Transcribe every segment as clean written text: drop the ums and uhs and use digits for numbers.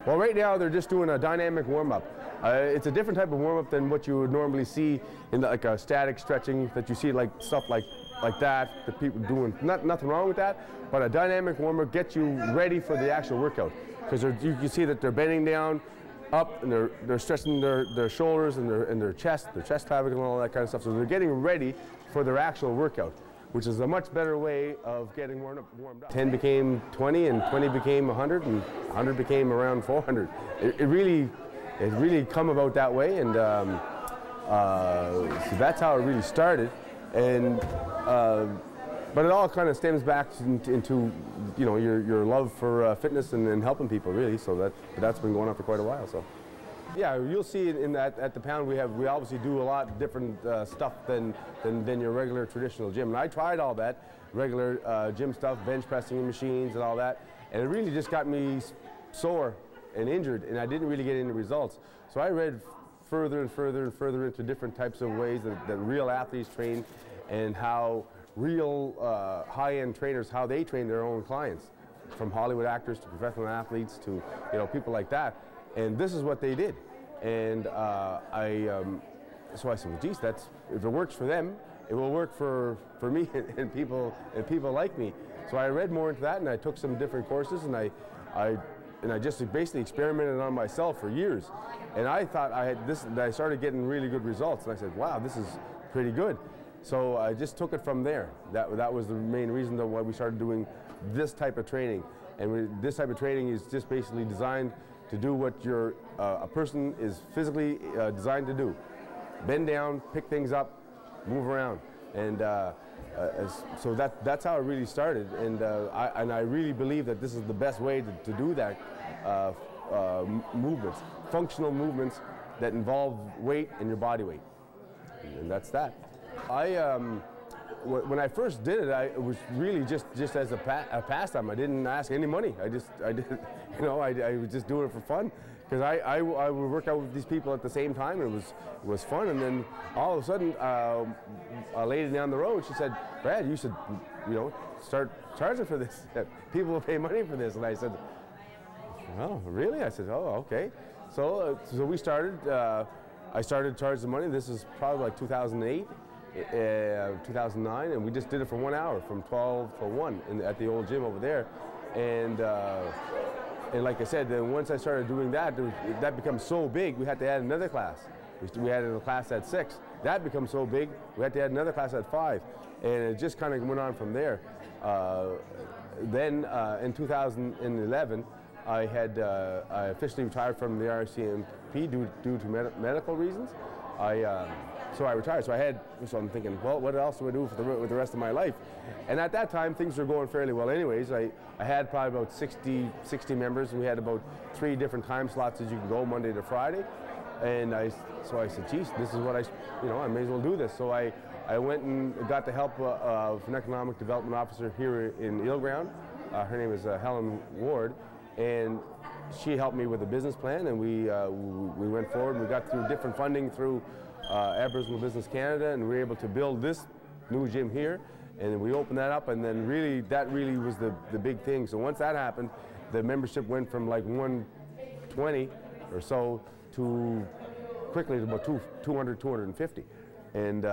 Well, right now they're just doing a dynamic warm-up. It's a different type of warm-up than what you would normally see in like a static stretching that you see, like stuff like that people doing. Nothing wrong with that, but a dynamic warm-up gets you ready for the actual workout, because you can see that they're bending down, up, and they're stretching their shoulders and their chest clavicle and all that kind of stuff. So they're getting ready for their actual workout, which is a much better way of getting warmed up. 10 became 20, and 20 became 100, and 100 became around 400. It really come about that way, and so that's how it really started. And but it all kind of stems back into your love for fitness and helping people, really. So that's been going on for quite a while. So. Yeah, you'll see in that at the pound we obviously do a lot different stuff than your regular traditional gym. And I tried all that regular gym stuff, bench pressing machines and all that, and it really just got me sore and injured, and I didn't really get any results. So I read further and further and further into different types of ways that real athletes train, and how real high-end trainers, how they train their own clients, from Hollywood actors to professional athletes to people like that. And this is what they did, and so I said, well, geez, if it works for them, it will work for me and people like me. So I read more into that, and I took some different courses, and I just basically experimented on myself for years, and I thought I started getting really good results, and I said, wow, this is pretty good. So I just took it from there. That was the main reason why we started doing this type of training, and this type of training is just basically designed to do what a person is physically designed to do. Bend down, pick things up, move around. And so that's how it really started. And I really believe that this is the best way to do that, movements, functional movements that involve weight and your body weight. And that's that. When I first did it, it was really just as a pastime. I didn't ask any money. I was just doing it for fun, because I would work out with these people at the same time. And it was fun. And then all of a sudden, a lady down the road, she said, "Brad, you should, start charging for this. People will pay money for this." And I said, "Oh, really?" I said, "Oh, okay." So we started. I started charging the money. This is probably like 2008. 2009, and we just did it for 1 hour from 12 to 1 at the old gym over there, and like I said, then once I started doing that, that becomes so big we had to add another class. We added a class at 6. That becomes so big we had to add another class at 5, and it just kind of went on from there. Then in 2011, I officially retired from the RCMP due to medical reasons. So I retired. So I'm thinking, well, what else do I do with the rest of my life? And at that time, things were going fairly well anyways. I had probably about 60 members, and we had about 3 different time slots that you could go, Monday to Friday. And so I said, geez, this is what I may as well do this. So I went and got the help of an economic development officer here in Eelground. Her name is Helen Ward, and she helped me with a business plan, and we went forward, and we got through different funding through Aboriginal Business Canada, and we were able to build this new gym here, and we opened that up, and then that really was the big thing. So once that happened, the membership went from like 120 or so to quickly to about 200, 250. And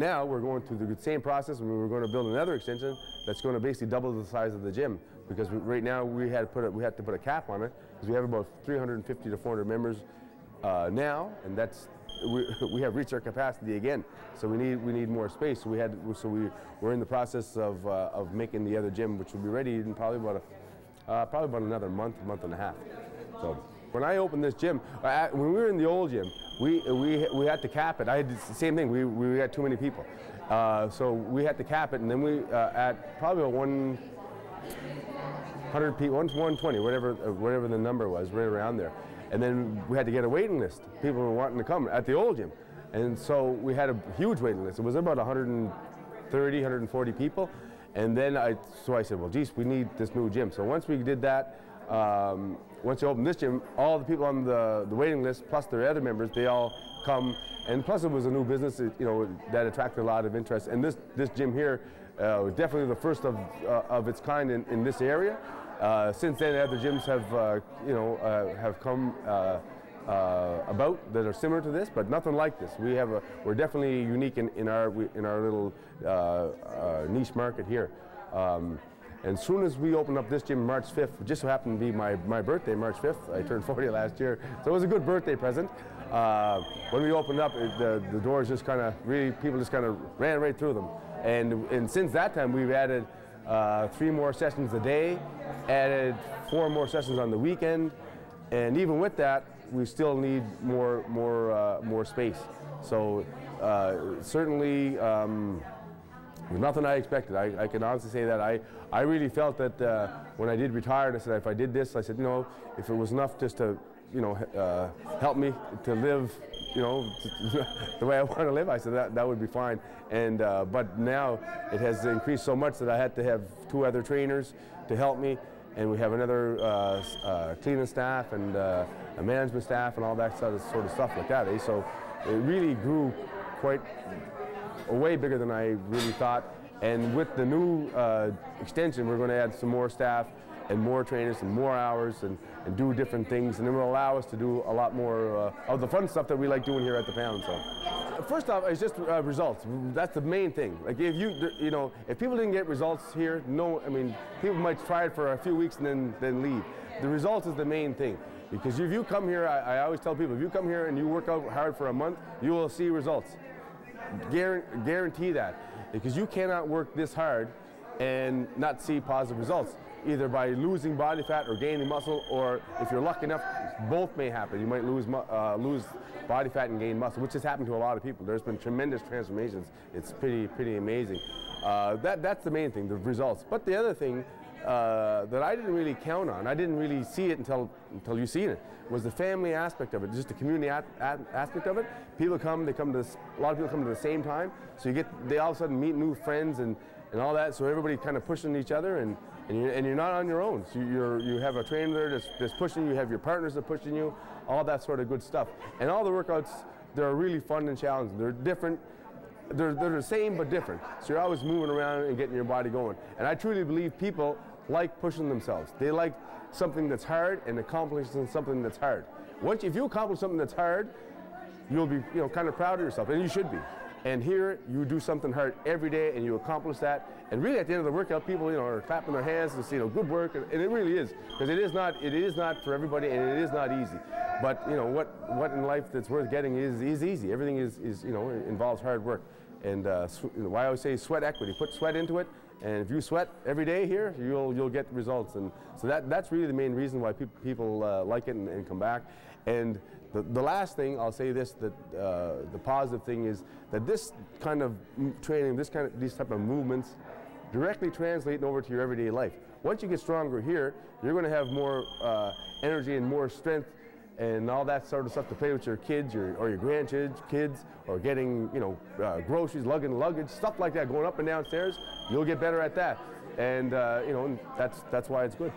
now we're going through the same process, and we're going to build another extension that's going to basically double the size of the gym, because right now we had to put a cap on it, because we have about 350 to 400 members now, and we have reached our capacity again. So we need more space. So we're in the process of making the other gym, which will be ready in probably about another month and a half. So when I opened this gym, when we were in the old gym, we had to cap it. I had the same thing. We had too many people, so we had to cap it, and then we at probably 100 people, 120, whatever the number was, right around there. And then we had to get a waiting list. People were wanting to come at the old gym. And so we had a huge waiting list. It was about 130, 140 people. And then I said, well, geez, we need this new gym. So once we did that, once you open this gym, all the people on the waiting list, plus their other members, they all come. And plus it was a new business, that attracted a lot of interest. And this gym here, definitely the first of its kind in this area. Since then, other gyms have, have come about that are similar to this, but nothing like this. We're definitely unique in our little niche market here. And as soon as we opened up this gym March 5th, it just so happened to be my birthday, March 5th. I turned 40 last year, so it was a good birthday present. When we opened up, the doors just kind of people just kind of ran right through them. And since that time, we've added 3 more sessions a day, added 4 more sessions on the weekend, and even with that, we still need more space. So certainly, nothing I expected. I can honestly say that I really felt that when I did retire, I said if I did this, I said, you know, if it was enough just to, help me to live, the way I want to live, I said that would be fine. And but now it has increased so much that I had to have 2 other trainers to help me, and we have another cleaning staff and a management staff and all that sort of stuff like that. So it really grew quite way bigger than I really thought. And with the new extension, we're going to add some more staff and more trainers and more hours and do different things, and it will allow us to do a lot more of the fun stuff that we like doing here at the Pound. So, first off, it's just results. That's the main thing. Like if if people didn't get results here, people might try it for a few weeks and then leave. The results is the main thing. Because if you come here, I always tell people, if you come here and you work out hard for a month, you will see results. Guarantee that. Because you cannot work this hard and not see positive results, either by losing body fat or gaining muscle, or if you're lucky enough, both may happen. You might lose body fat and gain muscle, which has happened to a lot of people. There's been tremendous transformations. It's pretty amazing. That's the main thing, the results. But the other thing that I didn't really count on, I didn't really see it until you seen it, was the family aspect of it, just the community aspect of it. People come, a lot of people come to the same time, so they all of a sudden meet new friends and all that, so everybody kind of pushing each other, and you're not on your own. So you have a trainer there that's pushing you, you have your partners that are pushing you, all that sort of good stuff. And all the workouts, they're really fun and challenging. They're different. They're the same but different. So you're always moving around and getting your body going. And I truly believe people like pushing themselves. They like something that's hard and accomplishing something that's hard. If you accomplish something that's hard, you'll be kind of proud of yourself, and you should be. And here, you do something hard every day, and you accomplish that. And really, at the end of the workout, people are clapping their hands and say, good work, and it really is, because it is not for everybody, and it is not easy. But what in life that's worth getting is easy. Everything involves hard work. And why I always say sweat equity. Put sweat into it, and if you sweat every day here, you'll get results. And so that's really the main reason why people like it and come back. And the last thing I'll say this, that the positive thing is that this kind of training, these type of movements, directly translate over to your everyday life. Once you get stronger here, you're going to have more energy and more strength and all that sort of stuff to play with your kids or your grandkids, or getting groceries, lugging luggage, stuff like that, going up and down stairs. You'll get better at that, and that's why it's good.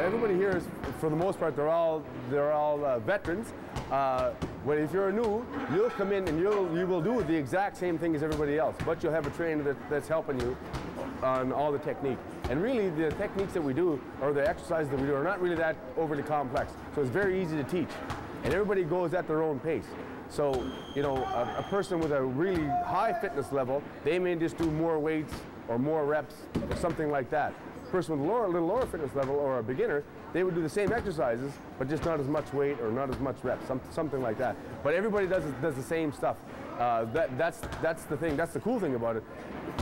Everybody here is, for the most part, they're all veterans. But if you're new, you'll come in and you will do the exact same thing as everybody else, but you'll have a trainer that's helping you on all the technique. And really, the techniques that we do, or the exercises that we do, are not really that overly complex. So it's very easy to teach, and everybody goes at their own pace. So a person with a really high fitness level, they may just do more weights or more reps or something like that. Person with a little lower fitness level, or a beginner, they would do the same exercises, but just not as much weight or not as much reps, something like that. But everybody does the same stuff. That's the thing. That's the cool thing about it.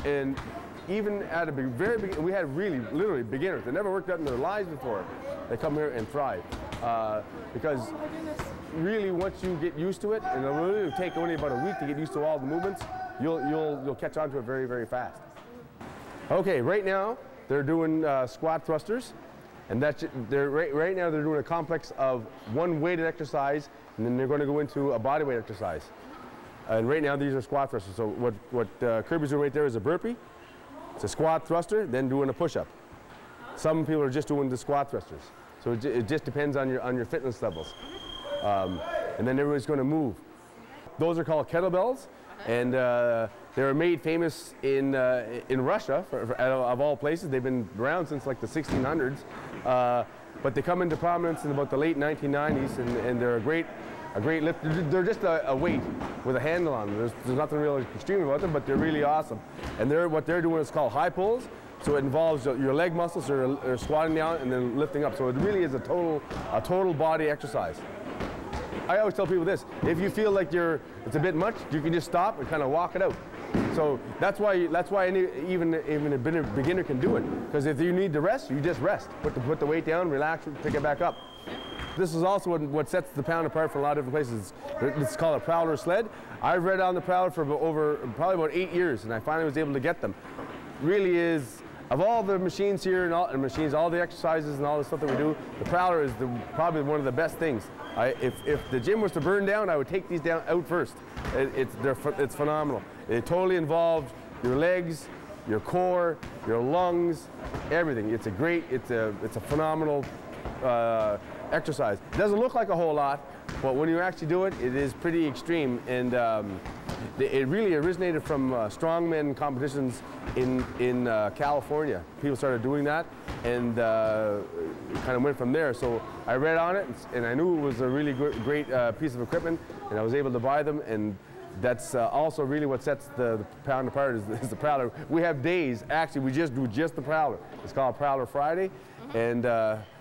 And even at a very beginning, we had literally beginners that never worked out in their lives before. They come here and thrive because really, once you get used to it, and it'll really take only about a week to get used to all the movements, you'll catch on to it very, very fast. Okay, right now, they're doing squat thrusters, and right now they're doing a complex of one weighted exercise, and then they're going to go into a body weight exercise. And right now these are squat thrusters. So what Kirby's doing right there is a burpee. It's a squat thruster, then doing a push-up. Some people are just doing the squat thrusters. So it just depends on your fitness levels. And then everybody's going to move. Those are called kettlebells, and they were made famous in Russia, of all places. They've been around since like the 1600s, but they come into prominence in about the late 1990s, and they're a great lift. They're just a weight with a handle on them. There's nothing really extreme about them, but they're really awesome. And what they're doing is called high pulls. So it involves your leg muscles or squatting down and then lifting up. So it really is a total body exercise. I always tell people this: if you feel like it's a bit much, you can just stop and kind of walk it out. So that's why even a beginner can do it. Because if you need to rest, you just rest. Put the weight down, relax, pick it back up. This is also what sets the pound apart from a lot of different places. It's called a prowler sled. I've read on the prowler for probably about 8 years, and I finally was able to get them. Really is, of all the machines here and all the exercises and all the stuff that we do, the prowler is probably one of the best things. If the gym was to burn down, I would take these out first. It's phenomenal. It totally involves your legs, your core, your lungs, everything. It's a phenomenal exercise. It doesn't look like a whole lot, but when you actually do it, it is pretty extreme. And it really originated from strongman competitions in California. People started doing that, and it kind of went from there. So I read on it, and I knew it was a really great piece of equipment, and I was able to buy them. And that's also really what sets the pound apart is the prowler. We have days, actually, we just do just the prowler. It's called Prowler Friday, and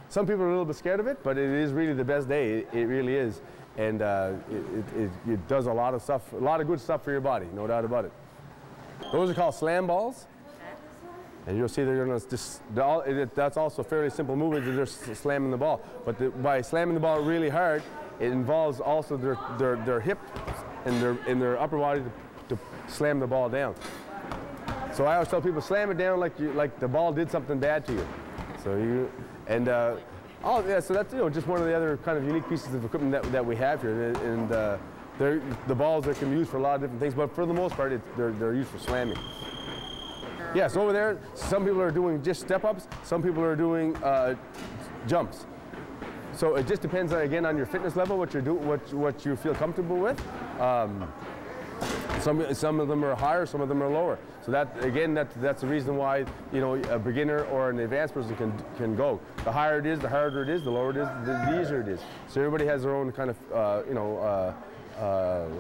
some people are a little bit scared of it, but it is really the best day. It really is. And it does a lot of stuff, a lot of good stuff for your body, no doubt about it. Those are called slam balls. And you'll see they're going to just, that's also a fairly simple movement. They're just slamming the ball. But by slamming the ball really hard, it involves also their hip and their upper body to slam the ball down. So I always tell people, slam it down like the ball did something bad to you. So oh yeah, so that's just one of the other kind of unique pieces of equipment that we have here, and the balls that can be used for a lot of different things, but for the most part, they're used for slamming. Yeah, so over there, some people are doing just step-ups, some people are doing jumps. So it just depends, again, on your fitness level, what you feel comfortable with. Some of them are higher, some of them are lower. So that's the reason why a beginner or an advanced person can go. The higher it is, the harder it is. The lower it is, the easier it is. So everybody has their own kind of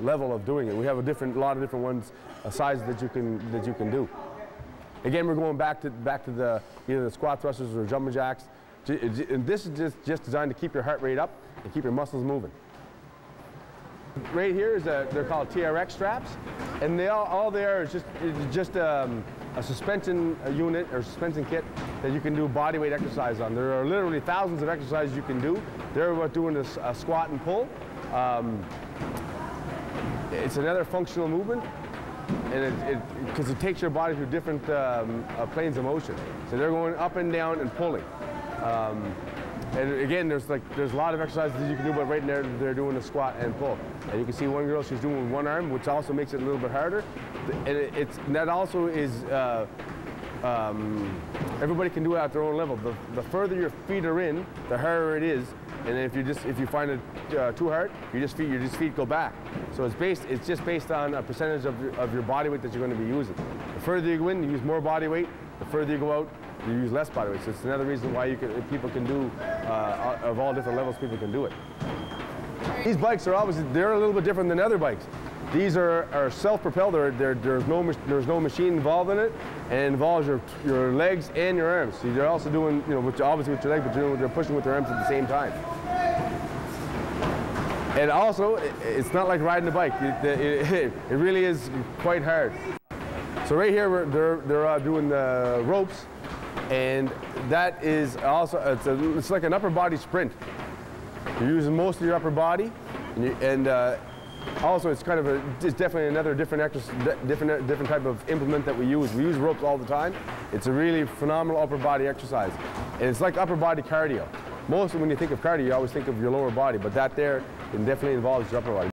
level of doing it. We have a lot of different ones, sizes that you can do. Again, we're going back to either the squat thrusters or jumping jacks. And this is just designed to keep your heart rate up and keep your muscles moving. Right here is they're called TRX straps, and all they are is just a suspension unit or suspension kit that you can do body weight exercise on. There are literally thousands of exercises you can do. They're about doing a squat and pull. It's another functional movement, and because it takes your body through different planes of motion. So they're going up and down and pulling. And again, there's a lot of exercises that you can do, but right there they're doing a squat and pull. And you can see one girl, she's doing with one arm, which also makes it a little bit harder. And that also is everybody can do it at their own level. The further your feet are in, the harder it is. And if you find it too hard, your feet go back. So it's just based on a percentage of your body weight that you're going to be using. The further you go in, you use more body weight. The further you go out, you use less body weight. So it's another reason why people can do, of all different levels, people can do it. These bikes are they're a little bit different than other bikes. These are self-propelled. There's no machine involved in it, and it involves your legs and your arms. So they're also doing, obviously with your legs, but they're pushing with their arms at the same time. And also, it's not like riding a bike. It really is quite hard. So right here, they're doing the ropes, and that is also, it's like an upper body sprint. You're using most of your upper body, and also it's definitely another different type of implement that we use. We use ropes all the time. It's a really phenomenal upper body exercise, and it's like upper body cardio. Mostly when you think of cardio, you always think of your lower body, but that there, it definitely involves your upper body.